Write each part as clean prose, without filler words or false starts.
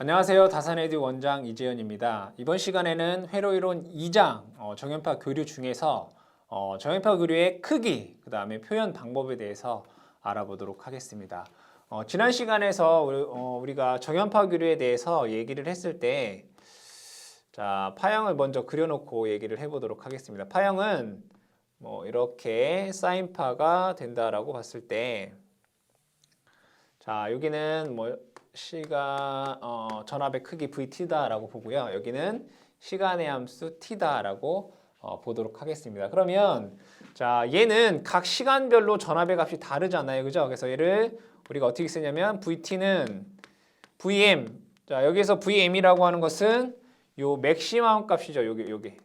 안녕하세요. 다산에듀 원장 이재현입니다. 이번 시간에는 회로이론 2장 정연파 교류 중에서 정연파 교류의 크기, 그 다음에 표현 방법에 대해서 알아보도록 하겠습니다. 지난 시간에서 우리가 정연파 교류에 대해서 얘기를 했을 때 자, 파형을 먼저 그려놓고 얘기를 해보도록 하겠습니다. 파형은 이렇게 사인파가 된다라고 봤을 때 자, 여기는 전압의 크기 VT다라고 보고요. 여기는 시간의 함수 T다라고 보도록 하겠습니다. 그러면 자, 얘는 각 시간별로 전압의 값이 다르잖아요. 그죠? 그래서 얘를 우리가 어떻게 쓰냐면 VT는 VM. 자, 여기서 VM이라고 하는 것은 요 맥시멈 값이죠. 요게.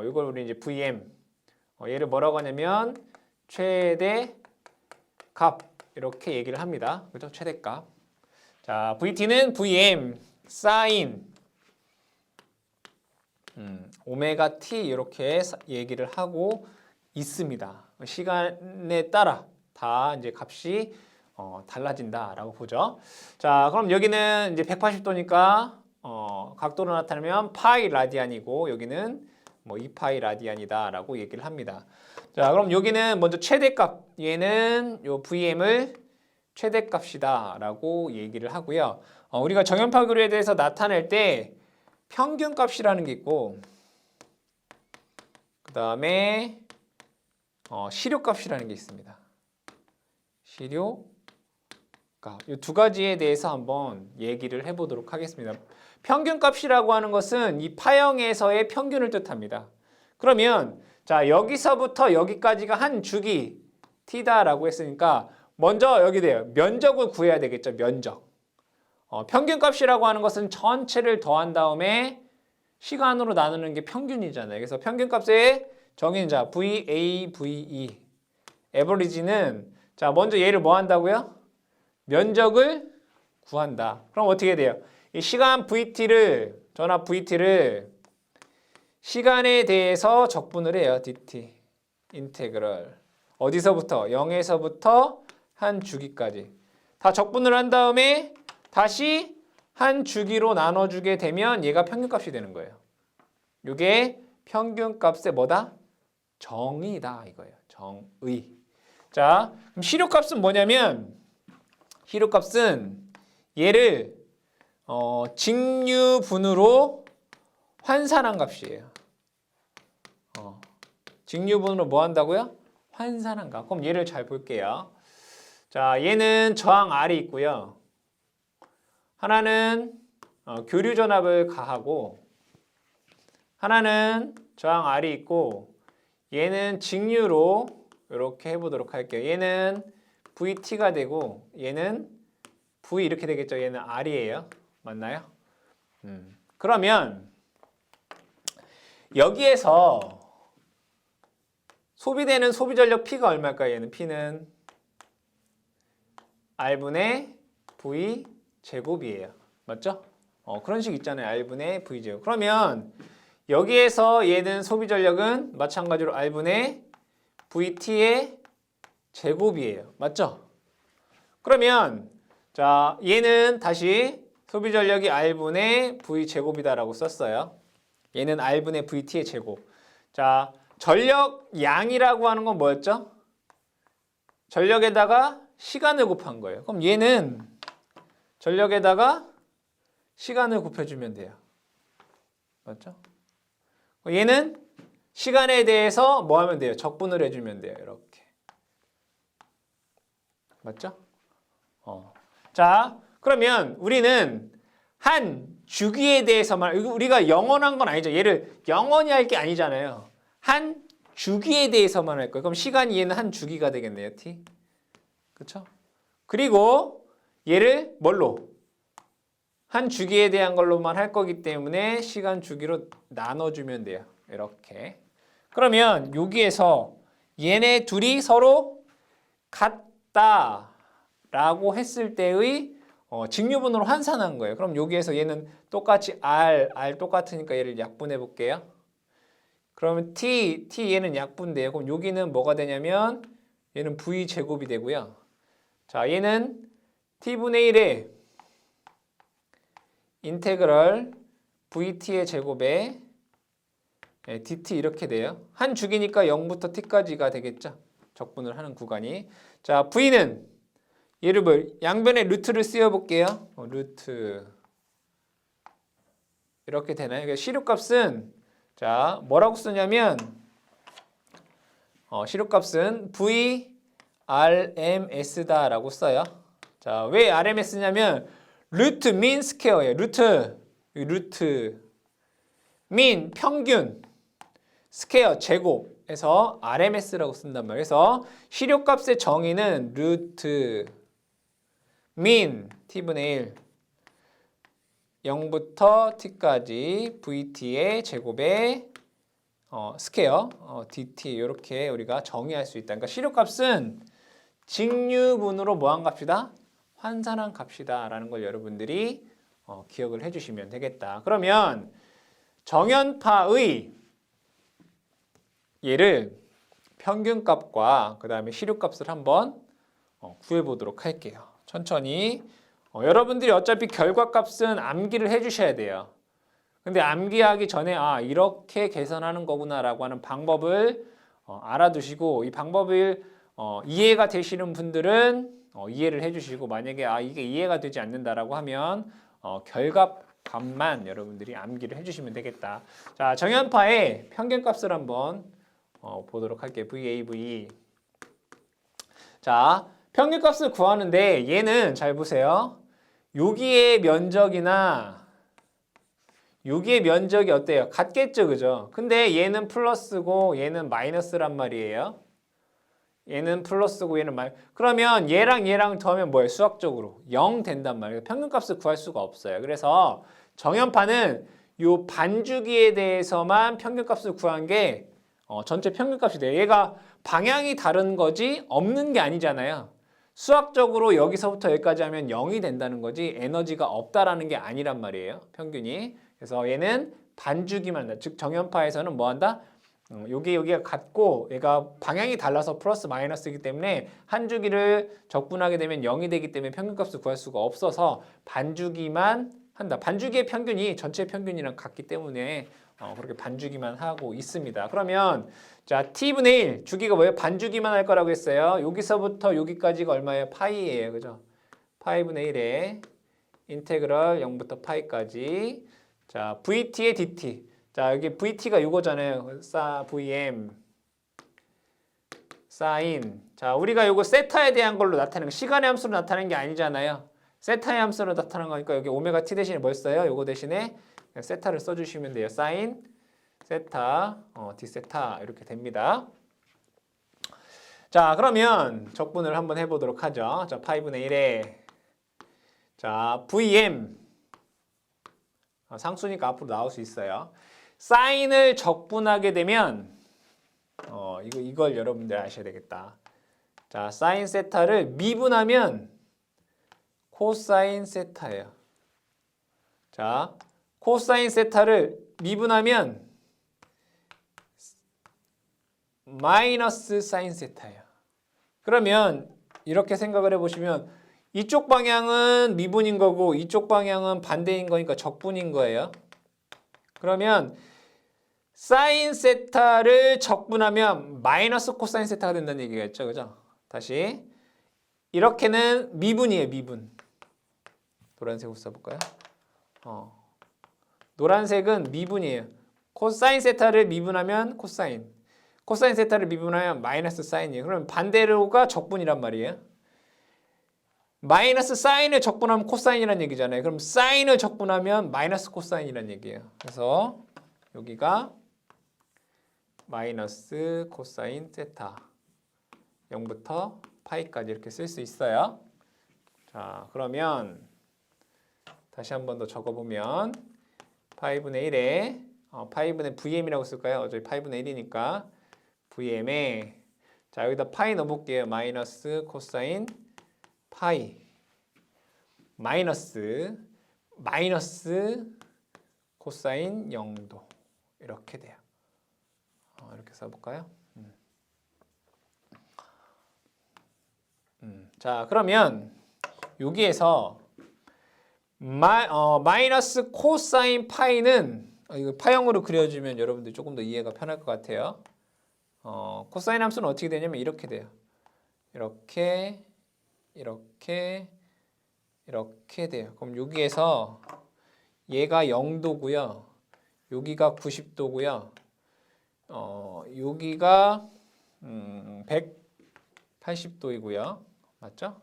이걸 우리 이제 VM. 얘를 뭐라고 하냐면 최대 값 이렇게 얘기를 합니다. 그죠? 최대값. 자, VT는 VM 사인 오메가 T 이렇게 얘기를 하고 있습니다. 시간에 따라 다 이제 값이 달라진다라고 보죠. 자, 그럼 여기는 이제 180도니까 각도로 나타내면 파이 라디안이고 여기는 2파이 라디안이다라고 얘기를 합니다. 자, 그럼 여기는 먼저 최대값, 얘는 요 VM을 최대값이다라고 얘기를 하고요. 우리가 정연파 교류에 대해서 나타낼 때 평균값이라는 게 있고, 그 다음에 시료값이라는 게 있습니다. 시료값. 이 두 가지에 대해서 한번 얘기를 해보도록 하겠습니다. 평균값이라고 하는 것은 이 파형에서의 평균을 뜻합니다. 그러면 자, 여기서부터 여기까지가 한 주기 T다라고 했으니까 먼저 여기 돼요. 면적을 구해야 되겠죠. 면적. 평균값이라고 하는 것은 전체를 더한 다음에 시간으로 나누는 게 평균이잖아요. 그래서 평균값의 정의는 자, VA, VE. 에버리지는 자, 먼저 얘를 뭐 한다고요? 면적을 구한다. 그럼 어떻게 돼요? 이 시간 VT를, 전압 VT를 시간에 대해서 적분을 해요. dt. 인테그럴. 어디서부터? 0에서부터 한 주기까지. 다 적분을 한 다음에 다시 한 주기로 나눠주게 되면 얘가 평균값이 되는 거예요. 이게 평균값의 뭐다? 정의다 이거예요. 정의. 자, 그럼 시료값은 뭐냐면 시료값은 얘를 직류분으로 환산한 값이에요. 직류분으로 뭐 한다고요? 환산한 값. 그럼 얘를 잘 볼게요. 자, 얘는 저항 R이 있고요. 하나는 교류 전압을 가하고 하나는 저항 R이 있고 얘는 직류로 이렇게 해보도록 할게요. 얘는 VT가 되고 얘는 V 이렇게 되겠죠. 얘는 R이에요. 맞나요? 그러면 여기에서 소비되는 소비전력 P가 얼마일까요? 얘는 P는 R분의 V 제곱이에요. 맞죠? 그런 식 있잖아요. R분의 V 제곱. 그러면 여기에서 얘는 소비전력은 마찬가지로 R분의 VT의 제곱이에요. 맞죠? 그러면 자, 얘는 다시 소비전력이 R분의 V 제곱이다라고 썼어요. 얘는 R분의 VT의 제곱. 자, 전력 양이라고 하는 건 뭐였죠? 전력에다가 시간을 곱한 거예요. 그럼 얘는 전력에다가 시간을 곱해주면 돼요. 맞죠? 얘는 시간에 대해서 뭐 하면 돼요? 적분을 해주면 돼요. 이렇게. 맞죠? 자, 그러면 우리는 한 주기에 대해서만, 우리가 영원한 건 아니죠. 얘를 영원히 할 게 아니잖아요. 한 주기에 대해서만 할 거예요. 그럼 시간이 얘는 한 주기가 되겠네요. T. 그렇죠? 그리고 얘를 뭘로? 한 주기에 대한 걸로만 할 거기 때문에 시간 주기로 나눠주면 돼요. 이렇게. 그러면 여기에서 얘네 둘이 서로 같다라고 했을 때의 직류분으로 환산한 거예요. 그럼 여기에서 얘는 똑같이 R 똑같으니까 얘를 약분해 볼게요. 그러면 T 얘는 약분돼요. 그럼 여기는 뭐가 되냐면 얘는 V 제곱이 되고요. 자, 얘는 T분의 1에 인테그럴 vt의 제곱에 dt 이렇게 돼요. 한 주기니까 0부터 t까지가 되겠죠. 적분을 하는 구간이. 자, v는 얘를 뭐 양변에 루트를 씌워볼게요. 루트 이렇게 되나요? 그러니까 시료값은 자 뭐라고 쓰냐면 시료값은 vrms다라고 써요. 자, 왜 rms냐면 루트 민 스퀘어예요. 루트 민 평균 스퀘어 제곱에서 RMS라고 쓴단 말이에요. 그래서 시료값의 정의는 루트 민 t분의 1 0부터 t까지 vt의 제곱의 스퀘어 dt 이렇게 우리가 정의할 수 있다. 그러니까 시료값은 직류분으로 뭐한 값이다? 환산한 값이다라는 걸 여러분들이 기억을 해주시면 되겠다. 그러면 정연파의 얘를 평균값과 그 다음에 시료값을 한번 구해보도록 할게요. 천천히. 여러분들이 어차피 결과값은 암기를 해주셔야 돼요. 근데 암기하기 전에 이렇게 계산하는 거구나라고 하는 방법을 알아두시고 이 방법을 이해가 되시는 분들은 이해를 해주시고 만약에 이게 이해가 되지 않는다라고 하면 결과값만 여러분들이 암기를 해주시면 되겠다. 자, 정연파의 평균값을 한번 보도록 할게요. VAV. 자, 평균값을 구하는데 얘는 잘 보세요. 여기의 면적이나 여기의 면적이 어때요? 같겠죠, 그죠? 근데 얘는 플러스고 얘는 마이너스란 말이에요. 얘는 플러스고 얘는 마이너스. 그러면 얘랑 더하면 뭐예요? 수학적으로 0 된단 말이에요. 평균값을 구할 수가 없어요. 그래서 정연파는 요 반주기에 대해서만 평균값을 구한 게 전체 평균값이 돼요. 얘가 방향이 다른 거지 없는 게 아니잖아요. 수학적으로 여기서부터 여기까지 하면 0이 된다는 거지 에너지가 없다라는 게 아니란 말이에요. 평균이. 그래서 얘는 반주기만 한다. 즉 정연파에서는 뭐 한다? 여기가 같고 얘가 방향이 달라서 플러스 마이너스이기 때문에 한 주기를 적분하게 되면 0이 되기 때문에 평균값을 구할 수가 없어서 반주기만 한다. 반주기의 평균이 전체 평균이랑 같기 때문에 그렇게 반주기만 하고 있습니다. 그러면 자 t분의 1 주기가 뭐예요? 반주기만 할 거라고 했어요. 여기서부터 여기까지가 얼마예요? 파이예요. 그죠? 파이분의 1에 인테그럴 0부터 파이까지. 자 vt의 dt. 자 여기 vt가 이거잖아요. vm 사인. 자 우리가 요거 세타에 대한 걸로 나타내는 거 시간의 함수로 나타내는 게 아니잖아요. 세타의 함수로 나타나는 거니까 여기 오메가 t 대신에 뭘 써요? 요거 대신에 세타를 써주시면 돼요. 사인 세타 d 세타 이렇게 됩니다. 자 그러면 적분을 한번 해보도록 하죠. 자 파이분의 1에 자 vm 상수니까 앞으로 나올 수 있어요. 사인을 적분하게 되면 이걸 여러분들 아셔야 되겠다. 자 사인 세타를 미분하면 코사인 세타예요. 자 코사인 세타를 미분하면 마이너스 사인 세타예요. 그러면 이렇게 생각을 해보시면 이쪽 방향은 미분인 거고 이쪽 방향은 반대인 거니까 적분인 거예요. 그러면 사인 세타를 적분하면 마이너스 코사인 세타가 된다는 얘기겠죠. 그죠? 다시 이렇게는 미분이에요. 미분. 노란색으로 써볼까요? 노란색은 미분이에요. 코사인 세타를 미분하면 코사인. 코사인 세타를 미분하면 마이너스 사인이에요. 그럼 반대로가 적분이란 말이에요. 마이너스 사인을 적분하면 코사인이란 얘기잖아요. 그럼 사인을 적분하면 마이너스 코사인이란 얘기예요. 그래서 여기가 마이너스 코사인 세타 0부터 파이까지 이렇게 쓸 수 있어요. 자 그러면 다시 한 번 더 적어보면 파이분의 1에 파이분의 VM이라고 쓸까요? 어차피 파이분의 1이니까 VM에 자 여기다 파이 넣어볼게요. 마이너스 코사인 파이 마이너스 코사인 0도 이렇게 돼요. 이렇게 써볼까요? 자 그러면 여기에서 마이너스 코사인 파이는 이거 파형으로 그려주면 여러분들 조금 더 이해가 편할 것 같아요. 코사인 함수는 어떻게 되냐면 이렇게 돼요. 이렇게 돼요. 그럼 여기에서 얘가 0도고요. 여기가 90도고요. 여기가 180도이고요. 맞죠?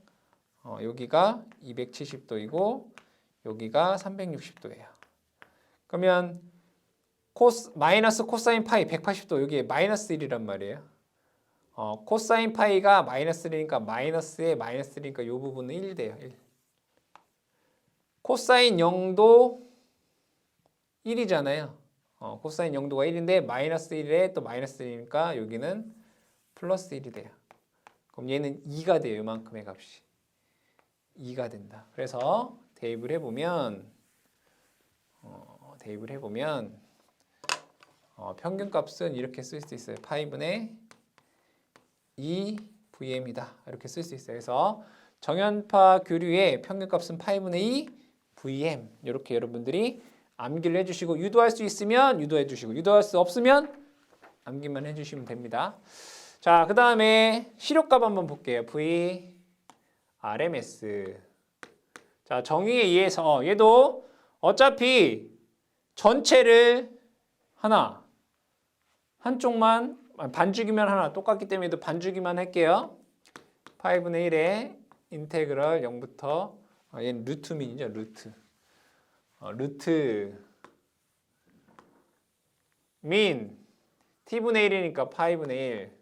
여기가 270도이고 여기가 360도예요. 그러면 마이너스 코사인 파이 180도 여기 마이너스 1이란 말이에요. 코사인 파이가 마이너스 1이니까 마이너스에 마이너스 1이니까 이 부분은 1 돼요. 1. 코사인 0도 1이잖아요. 코사인 0도가 1인데 마이너스 1에 또 마이너스 1이니까 여기는 플러스 1이 돼요. 그럼 얘는 2가 돼요. 이만큼의 값이. 2가 된다. 그래서 대입을 해보면 평균값은 이렇게 쓸 수 있어요. 파이분의 2VM이다. 이렇게 쓸 수 있어요. 그래서 정연파 교류의 평균값은 파이분의 2VM. 이렇게 여러분들이 암기를 해주시고 유도할 수 있으면 유도해 주시고 유도할 수 없으면 암기만 해주시면 됩니다. 자, 그 다음에 시료값 한번 볼게요. V RMS. 자, 정의에 의해서 얘도 어차피 전체를 한쪽만 반주기면 하나 똑같기 때문에 도 반주기만 할게요. 파이분의 1에 인테그럴 0부터 얘는 루트 민이죠. 루트 민 t분의 1이니까 파이분의 1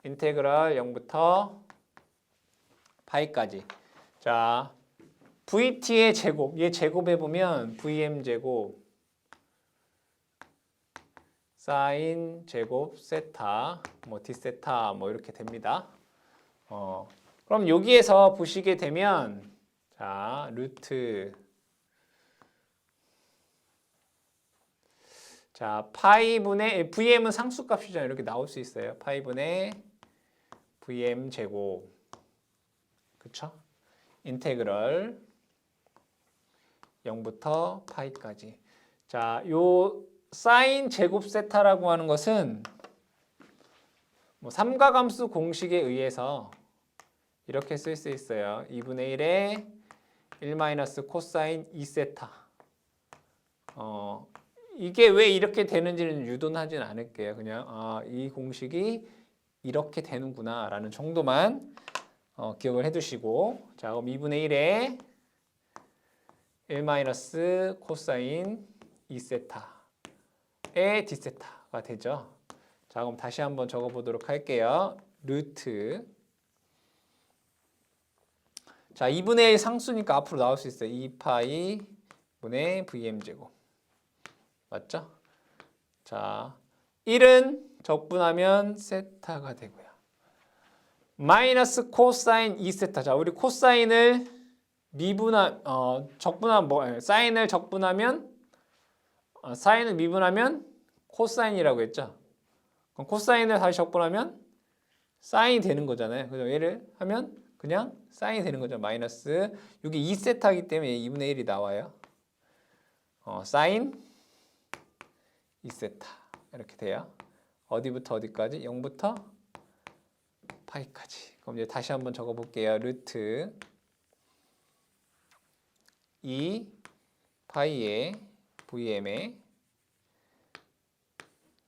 인테그럴 0부터 파이까지. 자, vt의 제곱, 얘 제곱해보면 vm 제곱 사인 제곱 세타 뭐 d세타 뭐 이렇게 됩니다. 그럼 여기에서 보시게 되면 자, 루트 자, 파이분의 vm은 상수값이잖아요. 이렇게 나올 수 있어요. 파이분의 vm 제곱 그쵸? 인테그럴 0부터 파이까지. 자, 요 사인 제곱 세타라고 하는 것은 뭐 삼각함수 공식에 의해서 이렇게 쓸 수 있어요. 2분의 1에 1 마이너스 코사인 2세타. 이게 왜 이렇게 되는지는 유도는 하진 않을게요. 그냥 이 공식이 이렇게 되는구나 라는 정도만 기억을 해두시고 자, 그럼 2분의 1에 1 마이너스 코사인 2세타의 d세타가 되죠. 자, 그럼 다시 한번 적어보도록 할게요. 루트 자, 2분의 1 상수니까 앞으로 나올 수 있어요. 2파이 분의 vm제곱 맞죠? 자, 1은 적분하면 세타가 되고요. 마이너스 코사인 2세타. 자, 우리 코사인을 사인을 적분하면 사인을 미분하면 코사인이라고 했죠. 그럼 코사인을 다시 적분하면 사인이 되는 거잖아요. 그죠? 얘를 하면 그냥 사인이 되는 거죠. 마이너스 여기 2세타이기 때문에 2분의 1이 나와요. 사인 2세타 이렇게 돼요. 어디부터 어디까지? 0부터 파이까지. 그럼 이제 다시 한번 적어볼게요. 루트 2 파이에 vm에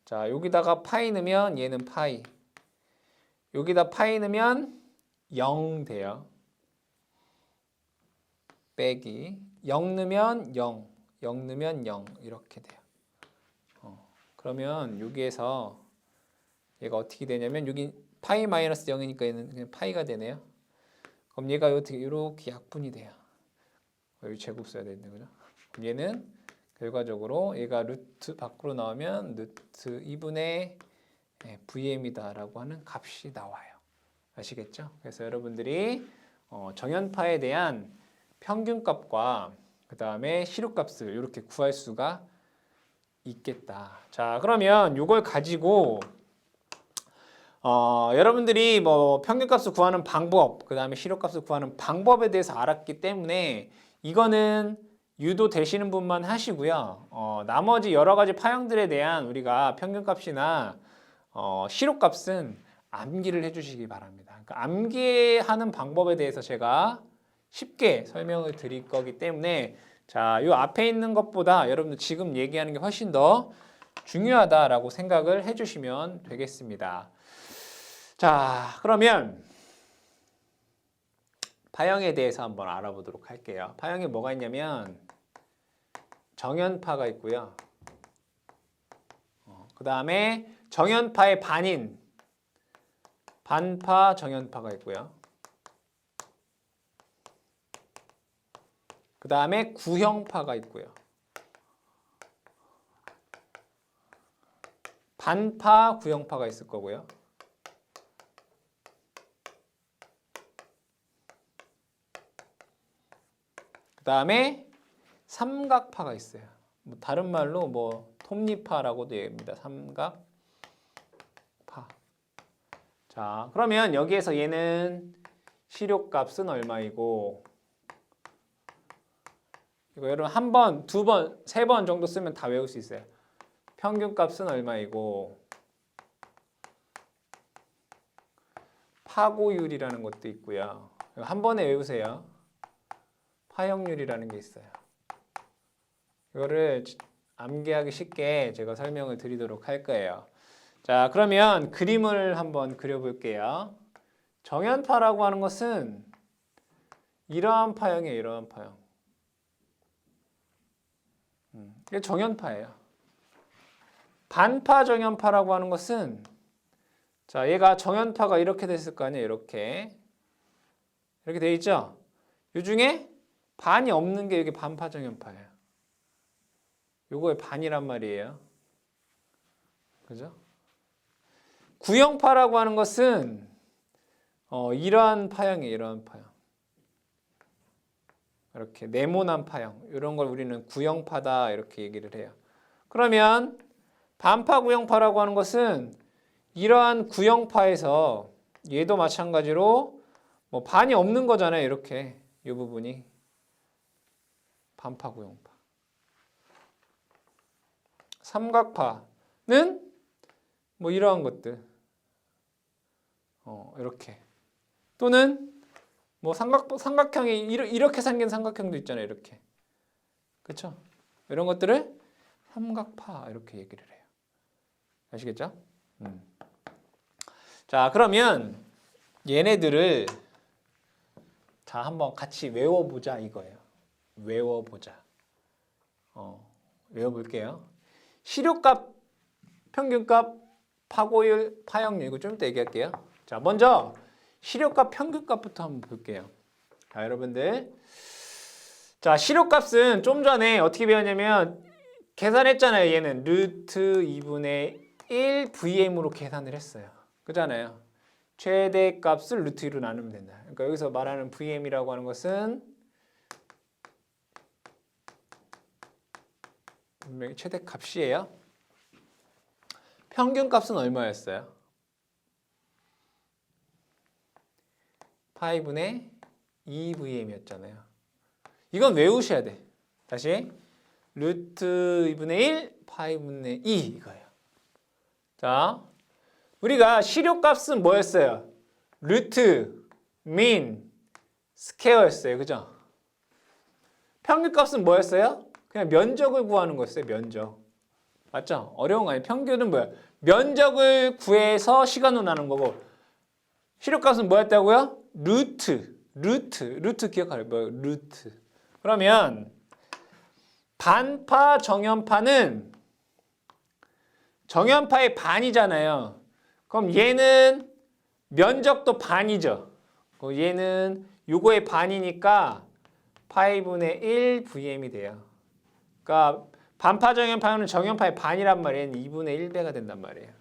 자, 여기다가 파이 넣으면 얘는 파이. 여기다 파이 넣으면 0 돼요. 빼기 0 넣으면 0, 0 넣으면 0 이렇게 돼요. 그러면 여기에서 얘가 어떻게 되냐면 여기 파이 마이너스 0이니까 얘는 그냥 파이가 되네요. 그럼 얘가 어떻게 이렇게 약분이 돼요. 여기 제곱 써야 되는데 그죠? 그럼 얘는 결과적으로 얘가 루트 밖으로 나오면 루트 2분의 VM이다라고 하는 값이 나와요. 아시겠죠? 그래서 여러분들이 정연파에 대한 평균값과 그 다음에 시료값을 이렇게 구할 수가 있겠다. 자, 그러면 이걸 가지고 여러분들이 뭐 평균값을 구하는 방법, 그 다음에 시료값을 구하는 방법에 대해서 알았기 때문에 이거는 유도 되시는 분만 하시고요. 나머지 여러 가지 파형들에 대한 우리가 평균값이나 시료값은 암기를 해주시기 바랍니다. 그러니까 암기하는 방법에 대해서 제가 쉽게 설명을 드릴 거기 때문에 자, 이 앞에 있는 것보다 여러분들 지금 얘기하는 게 훨씬 더 중요하다라고 생각을 해주시면 되겠습니다. 자, 그러면 파형에 대해서 한번 알아보도록 할게요. 파형에 뭐가 있냐면 정연파가 있고요. 그 다음에 정연파의 반인 반파 정연파가 있고요. 그 다음에 구형파가 있고요. 반파 구형파가 있을 거고요. 그 다음에 삼각파가 있어요. 다른 말로 톱니파라고도 얘기합니다. 삼각파. 자, 그러면 여기에서 얘는 시료값은 얼마이고 이거 여러분 한 번, 두 번, 세 번 정도 쓰면 다 외울 수 있어요. 평균값은 얼마이고 파고율이라는 것도 있고요. 한 번에 외우세요. 파형률이라는 게 있어요. 이거를 암기하기 쉽게 제가 설명을 드리도록 할 거예요. 자, 그러면 그림을 한번 그려볼게요. 정연파라고 하는 것은 이러한 파형이에요. 이러한 파형. 이게 정연파예요. 반파 정연파라고 하는 것은 자, 얘가 정연파가 이렇게 됐을 거 아니에요. 이렇게 돼 있죠. 이 중에 반이 없는 게 이게 반파 정연파예요. 요거의 반이란 말이에요. 그죠? 구형파라고 하는 것은 이러한 파형이에요. 이러한 파형. 이렇게 네모난 파형. 이런 걸 우리는 구형파다 이렇게 얘기를 해요. 그러면 반파 구형파라고 하는 것은 이러한 구형파에서 얘도 마찬가지로 반이 없는 거잖아요. 이렇게 이 부분이 반파 구형파. 삼각파는 이러한 것들 이렇게 또는 삼각형이 이렇게 생긴 삼각형도 있잖아요. 이렇게 그렇죠? 이런 것들을 삼각파 이렇게 얘기를 해요. 아시겠죠? 자, 그러면 얘네들을 자 한번 같이 외워보자 이거예요. 외워보자. 외워볼게요. 시료값, 평균값, 파고율, 파형률 이거 좀 이따 얘기할게요. 자, 먼저 시료값, 평균값부터 한번 볼게요. 자, 여러분들. 자, 시료값은 좀 전에 어떻게 배웠냐면 계산했잖아요. 얘는 루트 2분의 1 VM으로 계산을 했어요. 그잖아요. 최대값을 루트 2로 나누면 된다. 그러니까 여기서 말하는 VM이라고 하는 것은 분명히 최대값이에요. 평균값은 얼마였어요? 파이분의 2VM이었잖아요. 이건 외우셔야 돼. 다시 루트 2분의 1 파이분의 2 이거예요. 자, 우리가 시료값은 뭐였어요? 루트, 민, 스퀘어였어요. 그죠? 평균값은 뭐였어요? 그냥 면적을 구하는 거였어요. 면적. 맞죠? 어려운 거 아니에요. 평균은 뭐야? 면적을 구해서 시간으로 나눈 거고 시료값은 뭐였다고요? 루트 기억하래요. 루트. 그러면 반파 정연파는 정연파의 반이잖아요. 그럼 얘는 면적도 반이죠. 얘는 요거의 반이니까 파이분의 1 VM이 돼요. 그러니까 반파 정연파는 정연파의 반이란 말이에요. 2분의 1배가 된단 말이에요.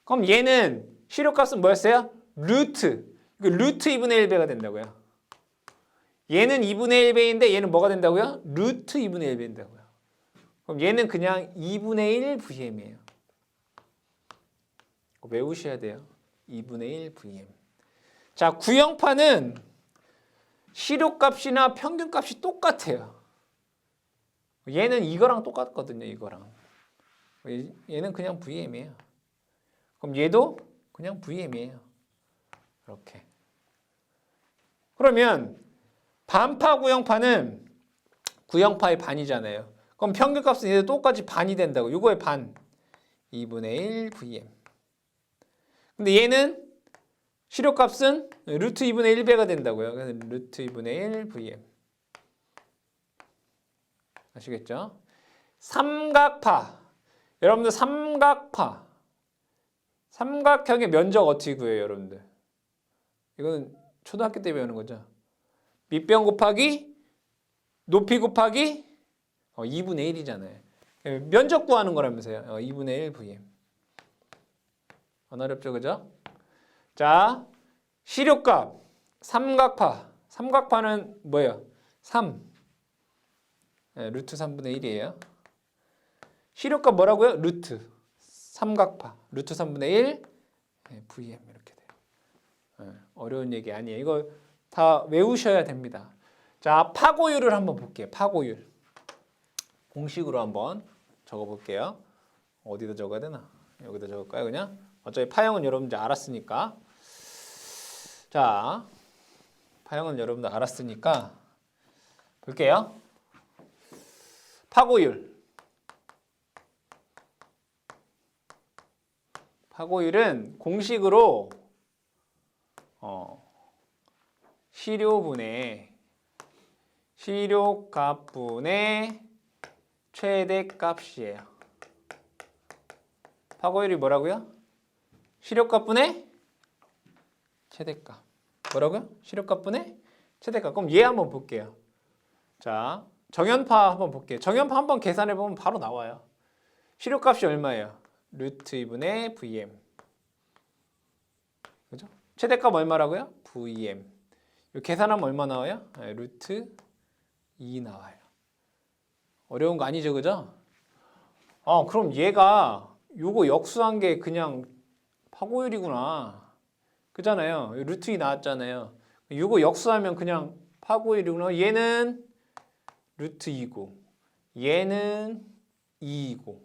그럼 얘는 시료값은 뭐였어요? 루트 2분의 1배가 된다고요. 얘는 2분의 1배인데 얘는 뭐가 된다고요? 루트 2분의 1배 된다고요. 그럼 얘는 그냥 2분의 1 VM이에요. 외우셔야 돼요. 2분의 1 VM. 자, 구형파는 시료값이나 평균값이 똑같아요. 얘는 이거랑 똑같거든요. 이거랑. 얘는 그냥 VM이에요. 그럼 얘도 그냥 VM이에요. 이렇게. 그러면 반파 구형파는 구형파의 반이잖아요. 그럼 평균값은 얘도 똑같이 반이 된다고. 이거의 반. 2분의 1 VM. 근데 얘는 시료값은 루트 2분의 1배가 된다고요. 그래서 루트 2분의 1 VM. 아시겠죠? 삼각파. 여러분들 삼각파. 삼각형의 면적 어떻게 구해요, 여러분들? 이거는 초등학교 때 배우는 거죠. 밑변 곱하기 높이 곱하기 2분의 1이잖아요. 면적 구하는 거라면서요. 2분의 1 VM. 안 어렵죠, 그죠? 자, 시료값 삼각파. 삼각파는 뭐예요? 3. 루트 3분의 1이에요. 시료값 뭐라고요? 루트. 삼각파. 루트 3분의 1 VM 이렇게 돼요. 어려운 얘기 아니에요. 이거 다 외우셔야 됩니다. 자, 파고율을 한번 볼게요. 파고율. 공식으로 한번 적어볼게요. 어디다 적어야 되나? 여기다 적을까요? 그냥? 어차피 파형은 여러분들 알았으니까. 자, 파형은 여러분들 알았으니까 볼게요. 파고율. 파고율은 공식으로 시료값분의 최대값이에요. 파고율이 뭐라고요? 시료값분의 최대값. 뭐라고요? 시료값분의 최대값. 그럼 얘 한번 볼게요. 자, 정연파 한번 볼게요. 정연파 한번 계산해 보면 바로 나와요. 시료값이 얼마예요? 루트 2분의 VM. 그죠? 최대값 얼마라고요? VM. 계산하면 얼마 나와요? 루트 2 나와요. 어려운 거 아니죠, 그죠? 그럼 얘가 요거 역수한 게 그냥 파고율이구나. 그잖아요. 루트 2 나왔잖아요. 요거 역수하면 그냥 파고율이구나. 얘는 루트 2고 얘는 2이고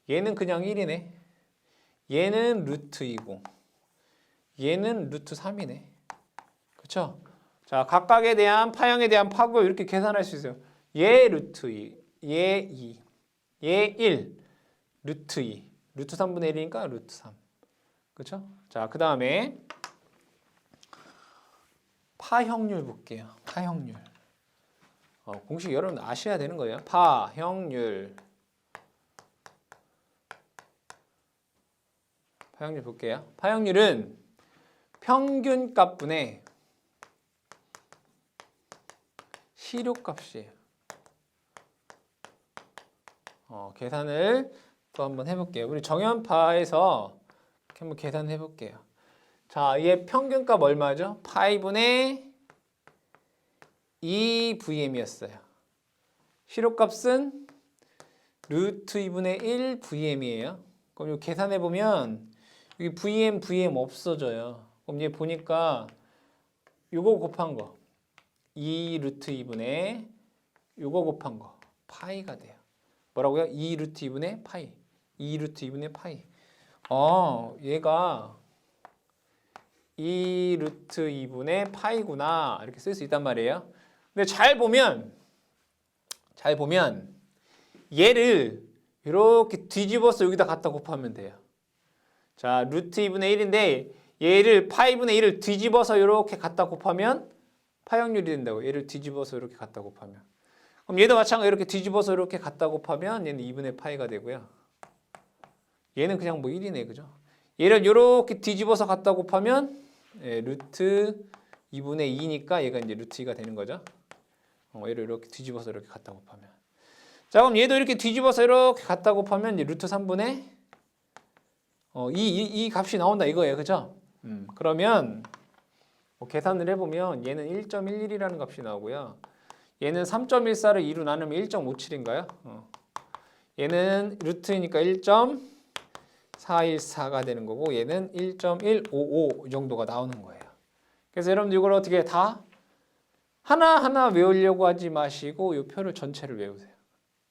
얘는 그냥 1이네. 얘는 루트 2고 얘는 루트 3이네. 그렇죠? 자, 각각에 대한 파형에 대한 파고 이렇게 계산할 수 있어요. 얘 루트 2, 얘 2, 얘 1, 루트 2, 루트 3분의 1이니까 루트 3. 그렇죠? 자, 그 다음에 파형률 볼게요. 파형률. 공식 여러분 아셔야 되는 거예요. 파형률. 파형률 볼게요. 파형률은 평균값분의 시료값이에요. 계산을 또 한번 해볼게요. 우리 정연파에서 이렇게 한번 계산해 볼게요. 자, 얘 평균값 얼마죠? 파이분의 2VM이었어요. 시료값은 루트 2분의 1 VM이에요. 그럼 이거 계산해 보면 여기 VM 없어져요. 그럼 얘 보니까 요거 곱한 거 2 루트 2분의 요거 곱한 거 파이가 돼요. 뭐라고요? 2 루트 2분의 파이. 2 루트 2분의 파이. 얘가 2 루트 2분의 파이구나. 이렇게 쓸 수 있단 말이에요. 근데 잘 보면 얘를 이렇게 뒤집어서 여기다 갖다 곱하면 돼요. 자, 루트 2분의 1인데 얘를 파이분의 1을 뒤집어서 이렇게 갖다 곱하면 파형률이 된다고. 얘를 뒤집어서 이렇게 갖다 곱하면. 그럼 얘도 마찬가지로 이렇게 뒤집어서 이렇게 갖다 곱하면 얘는 2분의 파이가 되고요. 얘는 그냥 뭐 1이네. 그죠? 얘를 이렇게 뒤집어서 갖다 곱하면 루트 2분의 2니까 얘가 이제 루트 2가 되는 거죠. 얘를 이렇게 뒤집어서 이렇게 갖다 곱하면. 자, 그럼 얘도 이렇게 뒤집어서 이렇게 갖다 곱하면 이제 루트 3분의 이 값이 나온다 이거예요. 그죠? 그러면 계산을 해보면 얘는 1.11이라는 값이 나오고요. 얘는 3.14를 2로 나누면 1.57인가요? 얘는 루트니까 1.414가 되는 거고 얘는 1.155 이 정도가 나오는 거예요. 그래서 여러분들 이걸 어떻게 다 하나하나 외우려고 하지 마시고 이 표를 전체를 외우세요.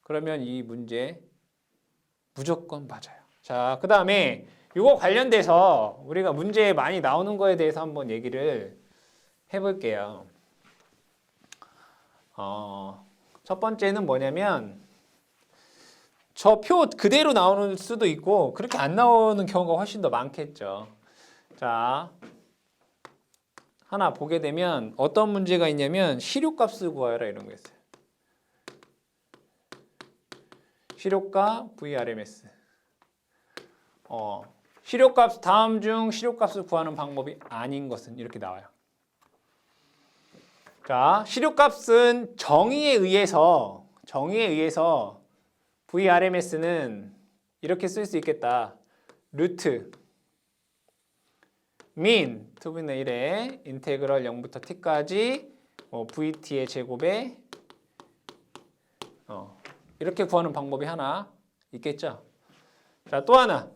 그러면 이 문제 무조건 맞아요. 자, 그 다음에 이거 관련돼서 우리가 문제에 많이 나오는 거에 대해서 한번 얘기를 해볼게요. 첫 번째는 뭐냐면 저 표 그대로 나오는 수도 있고 그렇게 안 나오는 경우가 훨씬 더 많겠죠. 자, 하나 보게 되면 어떤 문제가 있냐면 시료값을 구하라 이런 거 있어요. 시료값 VRMS. 시료값 다음 중 시료값을 구하는 방법이 아닌 것은 이렇게 나와요. 자, 시료값은 정의에 의해서 VRMS는 이렇게 쓸 수 있겠다. 루트 min 2분의 1에 인테그럴 0부터 t까지 vt의 제곱에 이렇게 구하는 방법이 하나 있겠죠. 자, 또 하나.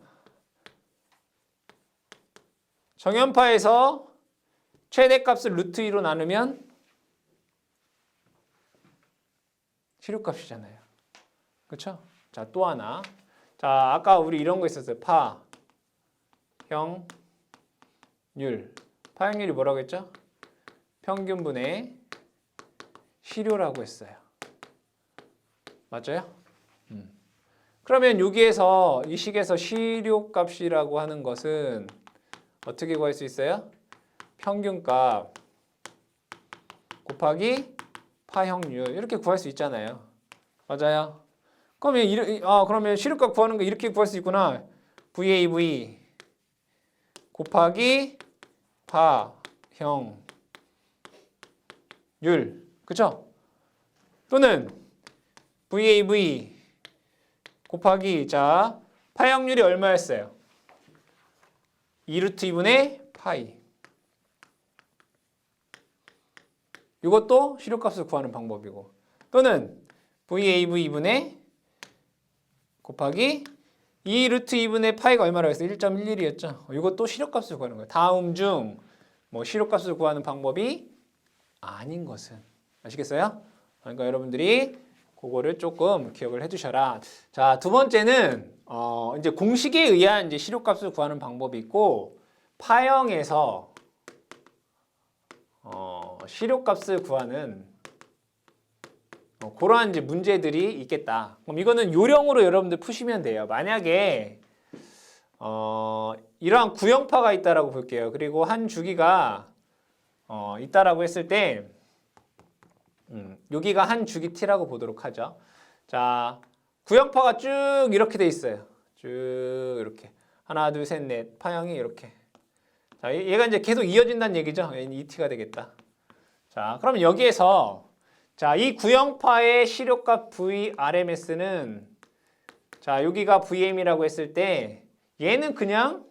정연파에서 최대값을 루트 2로 나누면 시료값이잖아요. 그렇죠? 자, 또 하나. 자, 아까 우리 이런 거 있었어요. 파형률. 파형률이 뭐라고 했죠? 평균분의 시료라고 했어요. 맞아요? 그러면 여기에서 이 식에서 시료값이라고 하는 것은 어떻게 구할 수 있어요? 평균값 곱하기 파형률 이렇게 구할 수 있잖아요. 맞아요? 그러면 시료값 구하는 거 이렇게 구할 수 있구나. VAV 곱하기 파형률. 그쵸? 또는 VAV 곱하기 파형률이 얼마였어요? 2루트 2분의 파이. 이것도 시료값을 구하는 방법이고 또는 VAV 2분의 곱하기 2루트 2분의 파이가 얼마라고 했어요? 1.11이었죠. 이것도 시료값을 구하는 거예요. 다음 중 시료값을 구하는 방법이 아닌 것은 아시겠어요? 그러니까 여러분들이 그거를 조금 기억을 해두셔라. 자, 두 번째는 이제 공식에 의한 이제 시료값을 구하는 방법이 있고 파형에서 시료값을 구하는 그러한 이제 문제들이 있겠다. 그럼 이거는 요령으로 여러분들 푸시면 돼요. 만약에 이러한 구형파가 있다라고 볼게요. 그리고 한 주기가 있다라고 했을 때 여기가 한 주기 t라고 보도록 하죠. 자, 구형파가 쭉 이렇게 돼 있어요. 쭉 이렇게 하나, 둘, 셋, 넷 파형이 이렇게. 자, 얘가 이제 계속 이어진다는 얘기죠. ET가 되겠다. 자, 그럼 여기에서 이 구형파의 시료값 VRMS는 여기가 VM이라고 했을 때 얘는 그냥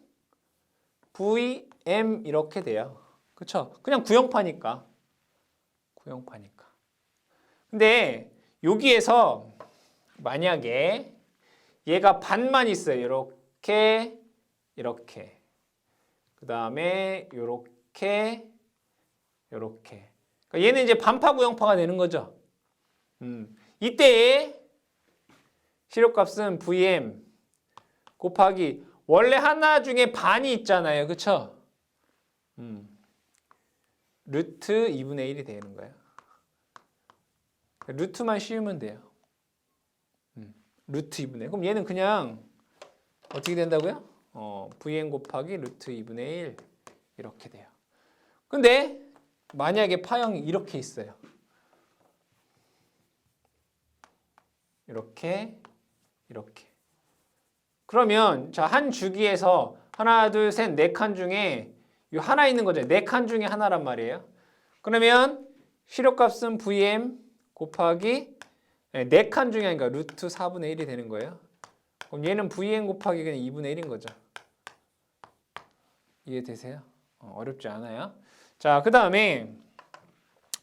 VM 이렇게 돼요. 그렇죠? 그냥 구형파니까. 근데 여기에서 만약에 얘가 반만 있어요. 이렇게. 그 다음에 요렇게. 그러니까 얘는 이제 반파 구형파가 되는 거죠. 이때의 시료값은 VM 곱하기 원래 하나 중에 반이 있잖아요. 그쵸? 루트 2분의 1이 되는 거예요. 루트만 씌우면 돼요. 루트 2분의 1. 그럼 얘는 그냥 어떻게 된다고요? VM 곱하기 루트 2분의 1 이렇게 돼요. 근데 만약에 파형이 이렇게 있어요. 이렇게. 그러면 한 주기에서 하나, 둘, 셋, 네 칸 중에 이 하나 있는 거죠. 네 칸 중에 하나란 말이에요. 그러면 시료값은 VM 곱하기 네 칸 중에 하니까 루트 4분의 1이 되는 거예요. 그럼 얘는 VM 곱하기 그냥 2분의 1인 거죠. 이해되세요? 어렵지 않아요. 자, 그 다음에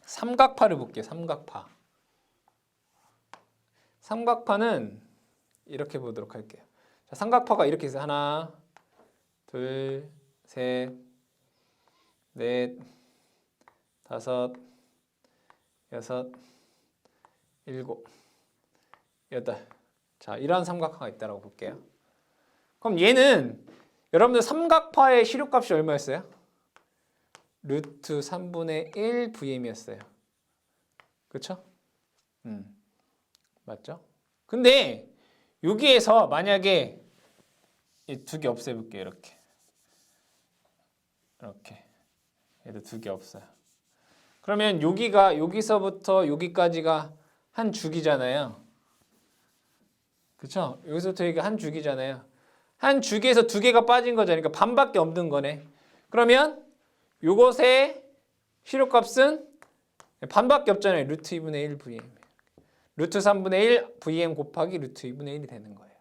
삼각파를 볼게요. 삼각파는 이렇게 보도록 할게요. 자, 삼각파가 이렇게 있어요. 하나, 둘, 셋, 넷, 다섯, 6, 7, 8. 자, 이런 삼각파가 있다고 볼게요. 그럼 얘는 여러분들 삼각파의 시료값이 얼마였어요? 루트 3분의 1 VM이었어요. 그렇죠? 맞죠? 근데 여기에서 만약에 이 두 개 없애볼게요. 이렇게 얘도 두 개 없어요. 그러면 여기서부터 여기까지가 한 주기잖아요. 그렇죠? 여기서부터 여기가 한 주기잖아요. 한 주기에서 두 개가 빠진 거잖아요. 그러니까 반밖에 없는 거네. 그러면 요것의 시료값은 반밖에 없잖아요. 루트 2분의 1 VM. 루트 3분의 1 VM 곱하기 루트 2분의 1이 되는 거예요.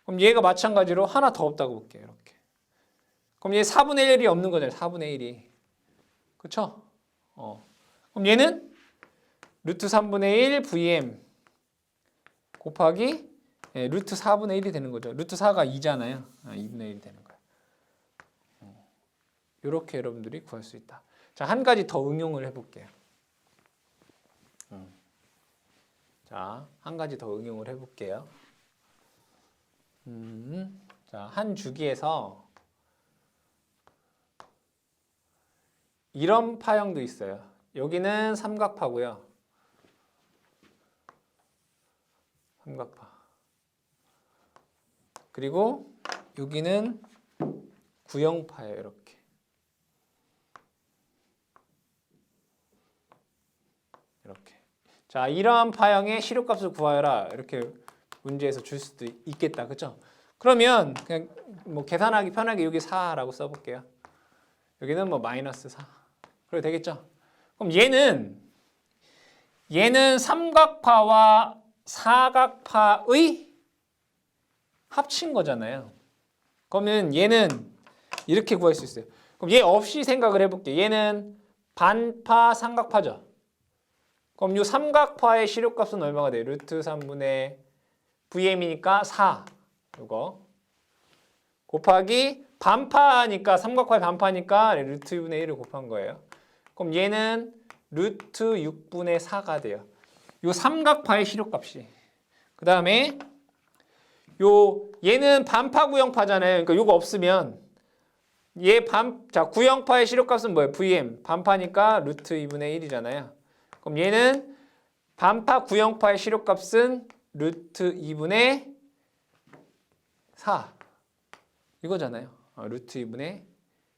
그럼 얘가 마찬가지로 하나 더 없다고 볼게요. 이렇게. 그럼 얘 4분의 1이 없는 거잖아요. 4분의 1이. 그렇죠? 그럼 얘는 루트 3분의 1 VM 곱하기 루트 4분의 1이 되는 거죠. 루트 4가 2잖아요. 2분의 1이 되는 거예요. 이렇게 여러분들이 구할 수 있다. 자, 한 가지 더 응용을 해볼게요. 자, 한 가지 더 응용을 해볼게요. 자, 한 주기에서 이런 파형도 있어요. 여기는 삼각파고요. 삼각파. 그리고 여기는 구형파예요. 이렇게. 이렇게. 자, 이러한 파형의 시료값을 구하여라. 이렇게 문제에서 줄 수도 있겠다. 그렇죠? 그러면 그냥 뭐 계산하기 편하게 여기 4라고 써볼게요. 여기는 뭐 마이너스 4. 그래도 되겠죠? 그럼 얘는 삼각파와 사각파의 합친 거잖아요. 그러면 얘는 이렇게 구할 수 있어요. 그럼 얘 없이 생각을 해볼게요. 얘는 반파 삼각파죠. 그럼 이 삼각파의 시료값은 얼마가 돼요? 루트 3분의 VM이니까 4. 이거 곱하기 반파니까 삼각파의 반파니까 루트 2분의 1을 곱한 거예요. 그럼 얘는 루트 6분의 4가 돼요. 이 삼각파의 시료값이. 그 다음에 얘는 반파 구형파잖아요. 그러니까 이거 없으면 자, 구형파의 시료값은 뭐예요? VM. 반파니까 루트 2분의 1이잖아요. 그럼 얘는 반파 구형파의 시료값은 루트 2분의 4. 이거잖아요. 루트 2분의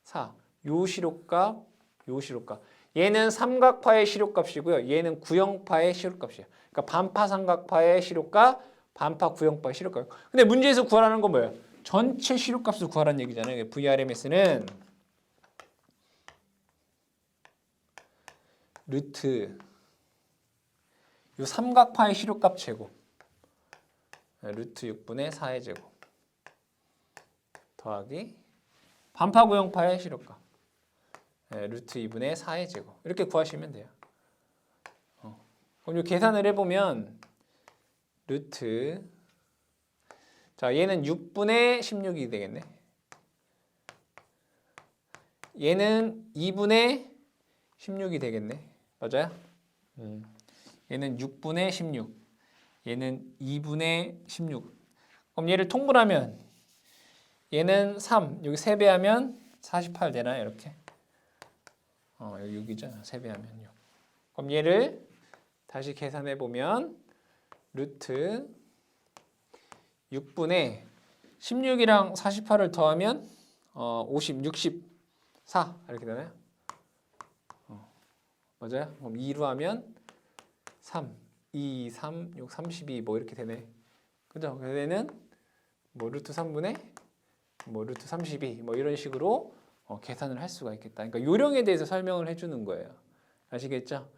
4. 요 시료값, 요 시료값. 얘는 삼각파의 시료값이고요. 얘는 구형파의 시료값이에요. 그러니까 반파 삼각파의 시료값, 반파 구형파의 시료값. 근데 문제에서 구하라는 건 뭐예요? 전체 시료값을 구하라는 얘기잖아요. VRMS는 루트 요 삼각파의 시료값 제곱 루트 6분의 4의 제곱 더하기 반파 구형파의 시료값 루트 2분의 4의 제곱 이렇게 구하시면 돼요. 그럼 이 계산을 해보면 루트 자 얘는 6분의 16이 되겠네. 얘는 2분의 16이 되겠네. 맞아요? 얘는 6분의 16 얘는 2분의 16 그럼 얘를 통분하면 얘는 3 여기 3배하면 48 되나요? 이렇게 여기 6이죠. 3배하면 6 그럼 얘를 다시 계산해 보면 루트 6분의 16이랑 48을 더하면 64 이렇게 되나요? 맞아요? 그럼 2로 하면 3, 2, 3, 6, 32 뭐 이렇게 되네. 그죠? 얘는 뭐 루트 3분의 뭐 루트 32 뭐 이런 식으로 계산을 할 수가 있겠다. 그러니까 요령에 대해서 설명을 해주는 거예요. 아시겠죠?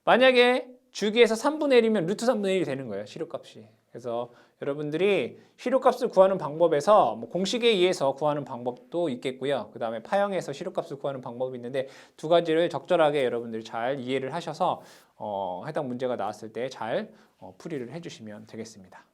만약에 주기에서 3분의 1이면 루트 3분의 1이 되는 거예요. 시료값이. 그래서 여러분들이 시료값을 구하는 방법에서 뭐 공식에 의해서 구하는 방법도 있겠고요. 그 다음에 파형에서 시료값을 구하는 방법이 있는데 두 가지를 적절하게 여러분들이 잘 이해를 하셔서 해당 문제가 나왔을 때 잘 풀이를 해주시면 되겠습니다.